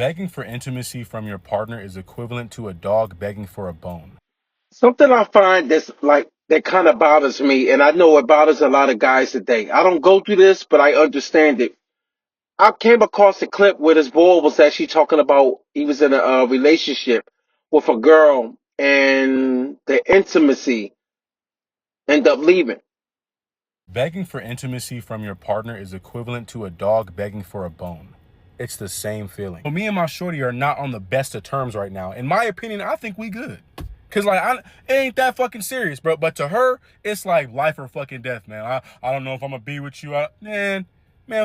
Begging for intimacy from your partner is equivalent to a dog begging for a bone. Something I find that's like that kind of bothers me, and I know it bothers a lot of guys today. I don't go through this, but I understand it. I came across a clip where this boy was actually talking about he was in a relationship with a girl, and the intimacy ended up leaving. Begging for intimacy from your partner is equivalent to a dog begging for a bone. It's the same feeling. Well, me and my shorty are not on the best of terms right now. In my opinion, I think we good. Cause it ain't that fucking serious, bro. But to her, it's like life or fucking death, man. I don't know if I'm gonna be with you. Man,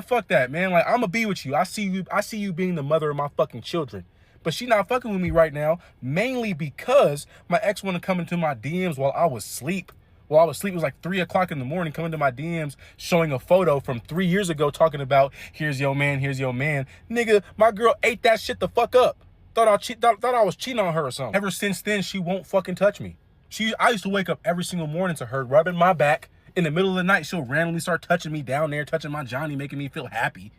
fuck that, man. Like I'm gonna be with you. I see you being the mother of my fucking children. But she not fucking with me right now, mainly because my ex wanna come into my DMs while I was asleep. While I was asleep, it was like 3 o'clock in the morning, coming to my DMs, showing a photo from 3 years ago, talking about here's your man, here's your man. Nigga, my girl ate that shit the fuck up. Thought I was cheating on her or something. Ever since then, she won't fucking touch me. I used to wake up every single morning to her rubbing my back. In the middle of the night, she'll randomly start touching me down there, touching my Johnny, making me feel happy.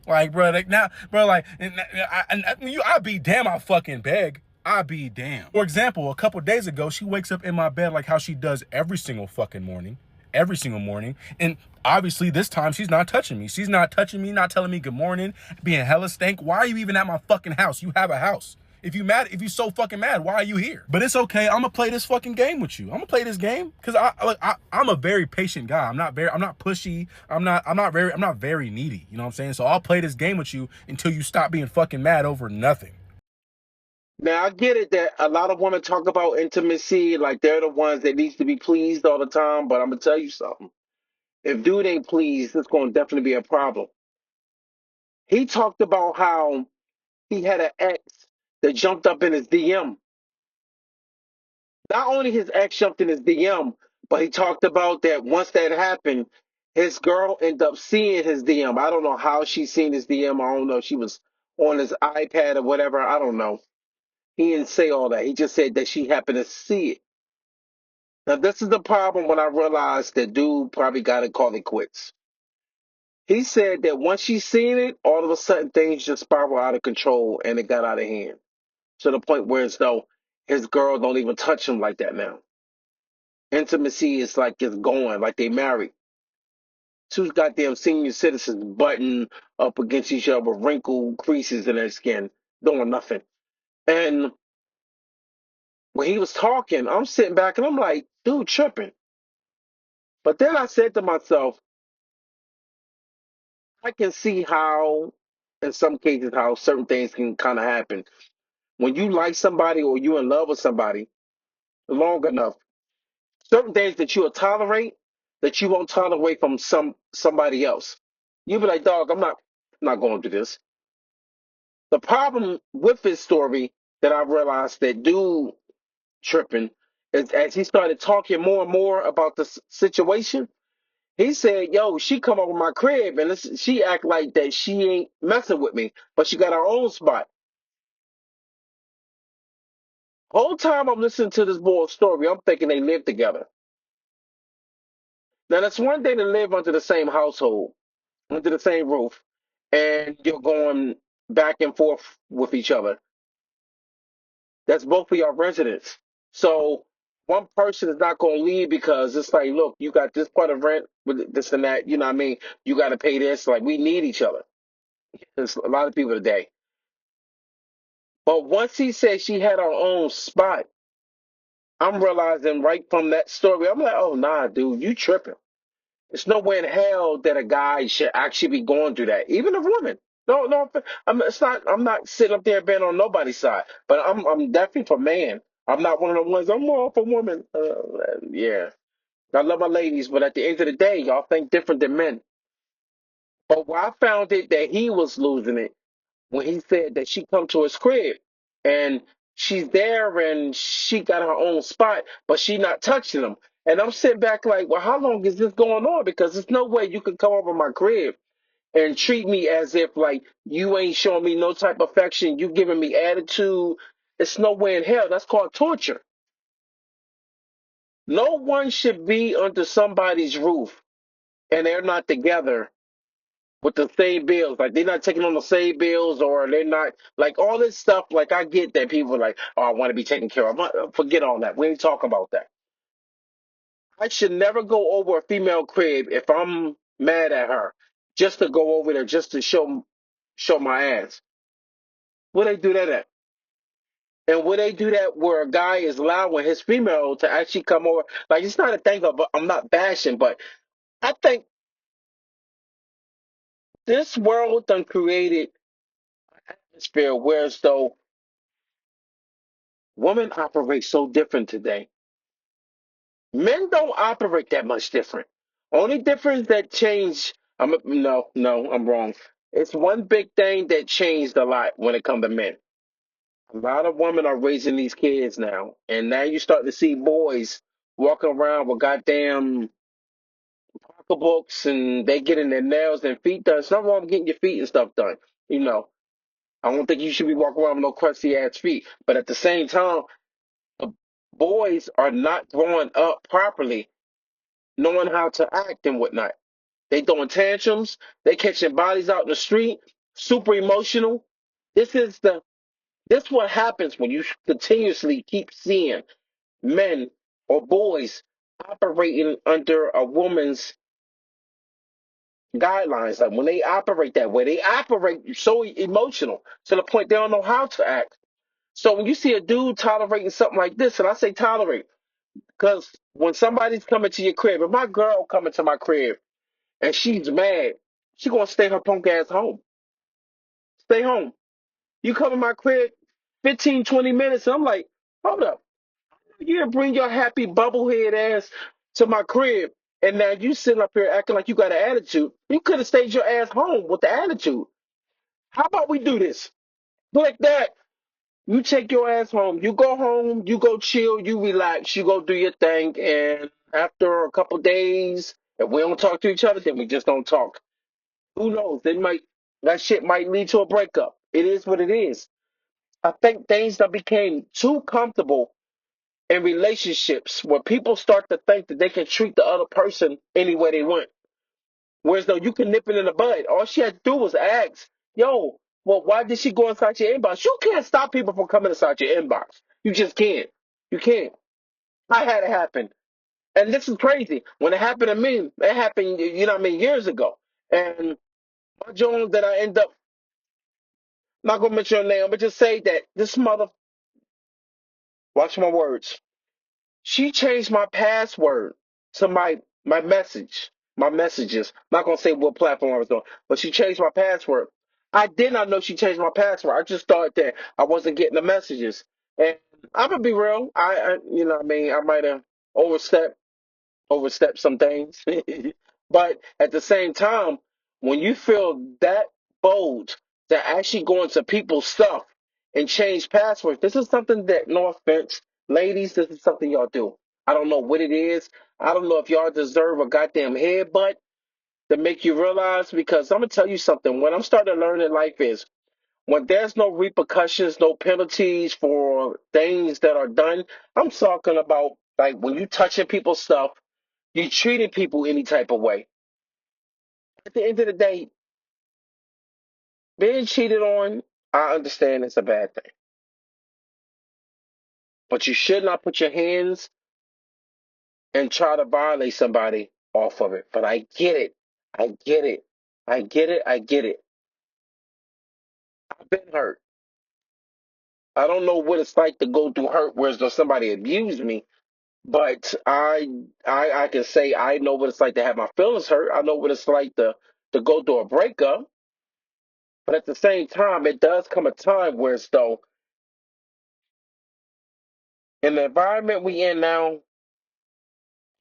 Like, bro, like now, bro, like, I be damn, I fucking beg. I be damn. For example, a couple days ago, she wakes up in my bed like how she does every single fucking morning. Every single morning. And obviously, this time, she's not touching me. She's not touching me, not telling me good morning, being hella stank. Why are you even at my fucking house? You have a house. If you so fucking mad, why are you here? But it's okay. I'm gonna play this fucking game with you. I'm gonna play this game because I'm a very patient guy. I'm not pushy. I'm not very needy. You know what I'm saying? So I'll play this game with you until you stop being fucking mad over nothing. Now I get it that a lot of women talk about intimacy like they're the ones that needs to be pleased all the time, but I'm gonna tell you something. If dude ain't pleased, it's gonna definitely be a problem. He talked about how he had an ex that jumped up in his DM. Not only his ex jumped in his DM, but he talked about that once that happened, his girl ended up seeing his DM. I don't know how she seen his DM. I don't know if she was on his iPad or whatever. I don't know. He didn't say all that. He just said that she happened to see it. Now this is the problem when I realized that dude probably got to call it quits. He said that once she seen it, all of a sudden things just spiraled out of control and it got out of hand to the point where as though his girl don't even touch him like that now. Intimacy is like it's going, like they married. Two goddamn senior citizens button up against each other, wrinkled creases in their skin, doing nothing. And when he was talking, I'm sitting back and I'm like, dude, tripping. But then I said to myself, I can see how, in some cases, how certain things can kind of happen. When you like somebody or you in love with somebody long enough, certain things that you'll tolerate that you won't tolerate from somebody else. You be like, dog, I'm not going through this. The problem with this story that I realized that dude tripping is as he started talking more and more about the situation. He said, "Yo, she come over my crib and she act like that she ain't messing with me, but she got her own spot." Whole time I'm listening to this boy's story, I'm thinking they live together. Now that's one thing to live under the same household, under the same roof, and you're going back and forth with each other. That's both of your residents. So one person is not going to leave because it's like, look, you got this part of rent with this and that. You know what I mean? You got to pay this. Like we need each other. There's a lot of people today. But once he said she had her own spot, I'm realizing right from that story, I'm like, oh nah, dude, you tripping. There's no way in hell that a guy should actually be going through that, even a woman. No, no, it's not. I'm not sitting up there being on nobody's side, but I'm definitely for man. I'm not one of the ones. I'm more for women. Yeah, I love my ladies, but at the end of the day, y'all think different than men. But where I found it that he was losing it when he said that she come to his crib and she's there and she got her own spot, but she not touching him. And I'm sitting back like, well, how long is this going on? Because there's no way you can come over my crib and treat me as if like you ain't showing me no type of affection, you giving me attitude. It's no way in hell. That's called torture. No one should be under somebody's roof and they're not together with the same bills. Like they're not taking on the same bills, or they're not like all this stuff. Like I get that people are like, oh, I want to be taken care of. Forget all that. We ain't talking about that. I should never go over a female crib if I'm mad at her, just to go over there just to show my ass. Where they do that at? And would they do that where a guy is allowing his female to actually come over? Like it's not a thing of I'm not bashing, but I think this world done created atmosphere where as though women operate so different today. Men don't operate that much different. Only difference that changed. I'm wrong. It's one big thing that changed a lot when it comes to men. A lot of women are raising these kids now, and now you start to see boys walking around with goddamn pocketbooks, and they getting their nails and feet done. It's nothing wrong with getting your feet and stuff done. You know, I don't think you should be walking around with no crusty ass feet. But at the same time, the boys are not growing up properly, knowing how to act and whatnot. They throwing tantrums. They catching bodies out in the street. Super emotional. This is the this what happens when you continuously keep seeing men or boys operating under a woman's guidelines. Like when they operate that way, they operate so emotional to the point they don't know how to act. So when you see a dude tolerating something like this, and I say tolerate, because when somebody's coming to your crib, if my girl coming to my crib and she's mad, she gonna stay her punk ass home. Stay home. You come in my crib 15, 20 minutes, and I'm like, hold up. You didn't bring your happy bubblehead ass to my crib, and now you sitting up here acting like you got an attitude. You could have stayed your ass home with the attitude. How about we do this? Like that. You take your ass home. You go home. You go chill. You relax. You go do your thing. And after a couple days, if we don't talk to each other, then we just don't talk. Who knows? That shit might lead to a breakup. It is what it is. I think things that became too comfortable in relationships where people start to think that they can treat the other person any way they want. Whereas though you can nip it in the bud. All she had to do was ask, yo, well, why did she go inside your inbox? You can't stop people from coming inside your inbox. You just can't. You can't. I had it happen. And this is crazy. When it happened to me, it happened, years ago. And my Jones that I end up, not gonna mention her name, but just say that this mother, watch my words. She changed my password to my messages. I'm not gonna say what platform I was on, but she changed my password. I did not know she changed my password. I just thought that I wasn't getting the messages. And I'm gonna be real. I might have overstepped overstep some things. But at the same time, when you feel that bold to actually go into people's stuff and change passwords, this is something that, no offense, ladies, this is something y'all do. I don't know what it is. I don't know if y'all deserve a goddamn headbutt to make you realize, because I'm gonna tell you something. What I'm starting to learn in life is when there's no repercussions, no penalties for things that are done. I'm talking about like when you touching people's stuff, you treating people any type of way. At the end of the day, being cheated on, I understand it's a bad thing. But you should not put your hands and try to violate somebody off of it. But I get it. I get it. I get it. I get it. I've been hurt. I don't know what it's like to go through hurt whereas though somebody abused me. But I can say I know what it's like to have my feelings hurt. I know what it's like to go through a breakup. But at the same time, it does come a time where it's though in the environment we in now,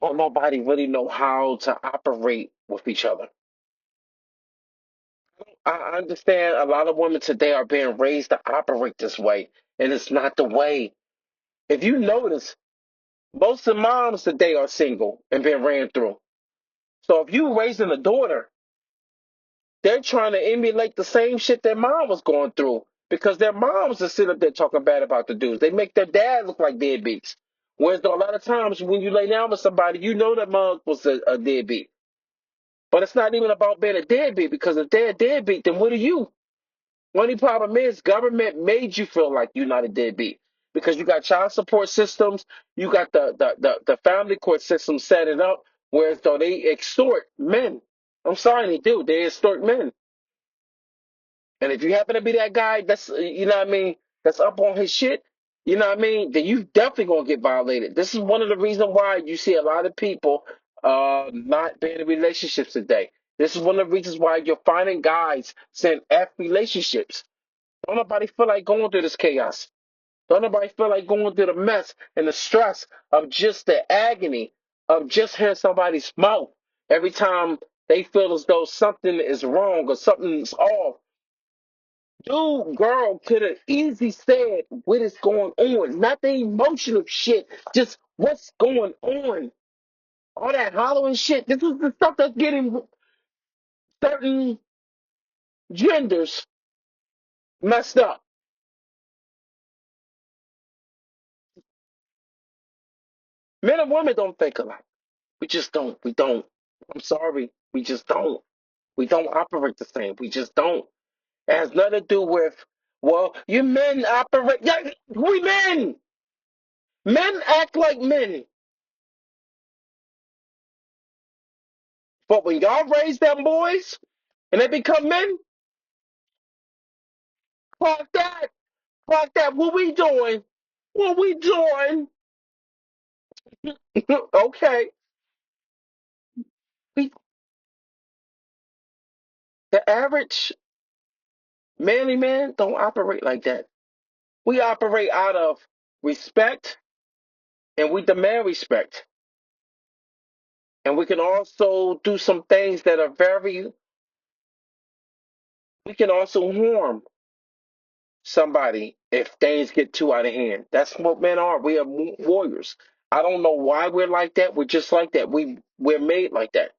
don't nobody really know how to operate with each other. I understand a lot of women today are being raised to operate this way, and it's not the way. If you notice, most of the moms today are single and been ran through. So if you raising a daughter, they're trying to emulate the same shit their mom was going through because their moms are sitting up there talking bad about the dudes. They make their dad look like deadbeats. Whereas though a lot of times when you lay down with somebody, you know that mom was a deadbeat. But it's not even about being a deadbeat because if they're a deadbeat, then what are you? Only problem is government made you feel like you're not a deadbeat because you got child support systems, you got the family court system set it up where though they extort men. I'm sorry, they do. They extort men. And if you happen to be that guy that's you know what I mean, that's up on his shit, you know what I mean, then you definitely gonna get violated. This is one of the reasons why you see a lot of people not being in relationships today. This is one of the reasons why you're finding guys saying F relationships. Don't nobody feel like going through this chaos. Don't nobody feel like going through the mess and the stress of just the agony of just hearing somebody's mouth every time they feel as though something is wrong or something's off. Dude, girl could have easily said what is going on, not the emotional shit, just what's going on. All that hollering shit. This is the stuff that's getting certain genders messed up. Men and women don't think alike. We just don't. We don't. I'm sorry. We just don't. We don't operate the same. We just don't. It has nothing to do with, well, you men operate. Yeah, we men. Men act like men. But when y'all raise them boys and they become men, clock that. Clock that. What we doing? What we doing? Okay. We, the average manly man don't operate like that. We operate out of respect and we demand respect. And we can also do some things that are very, we can also harm somebody if things get too out of hand. That's what men are. We are warriors. I don't know why we're like that. We're just like that. We're made like that.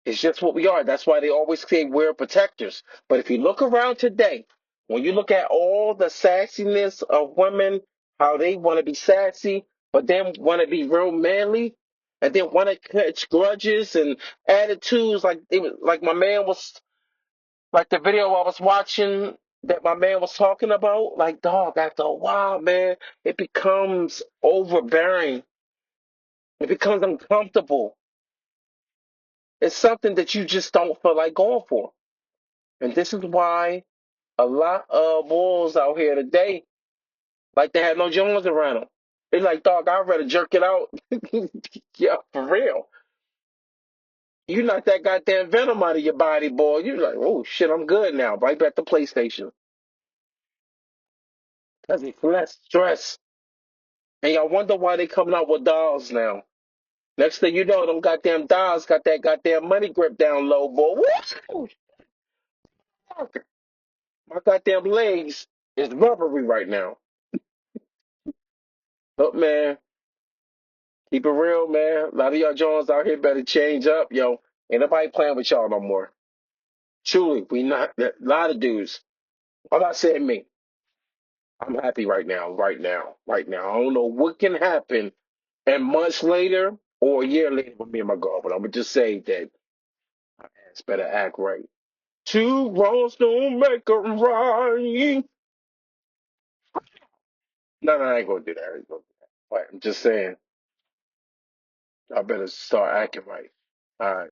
It's just what we are. That's why they always say we're protectors. But if you look around today, when you look at all the sassiness of women, how they want to be sassy, but then want to be real manly, and then want to catch grudges and attitudes, like like my man was, like the video I was watching that my man was talking about. Like, dog, after a while, man, it becomes overbearing. It becomes uncomfortable. It's something that you just don't feel like going for. And this is why a lot of bulls out here today like they have no Jones around them. They like, dog, I'd rather jerk it out. Yeah, for real. You knock that goddamn venom out of your body, boy. You like, oh shit, I'm good now. Right back to PlayStation. Cause it's less stress. And y'all wonder why they coming out with dolls now. Next thing you know, them goddamn dolls got that goddamn money grip down low, boy. Woo! My goddamn legs is rubbery right now. But man, keep it real, man. A lot of y'all Jones out here better change up, yo. Ain't nobody playing with y'all no more. Truly, we not a lot of dudes. I'm not saying me. I'm happy right now, right now, right now. I don't know what can happen and months later or a year later with me and my girlfriend. I'm gonna just say that my ass better act right. Two wrongs don't make a right. No, no, I ain't gonna do that. I ain't gonna do that. But I'm just saying, I better start acting right. All right.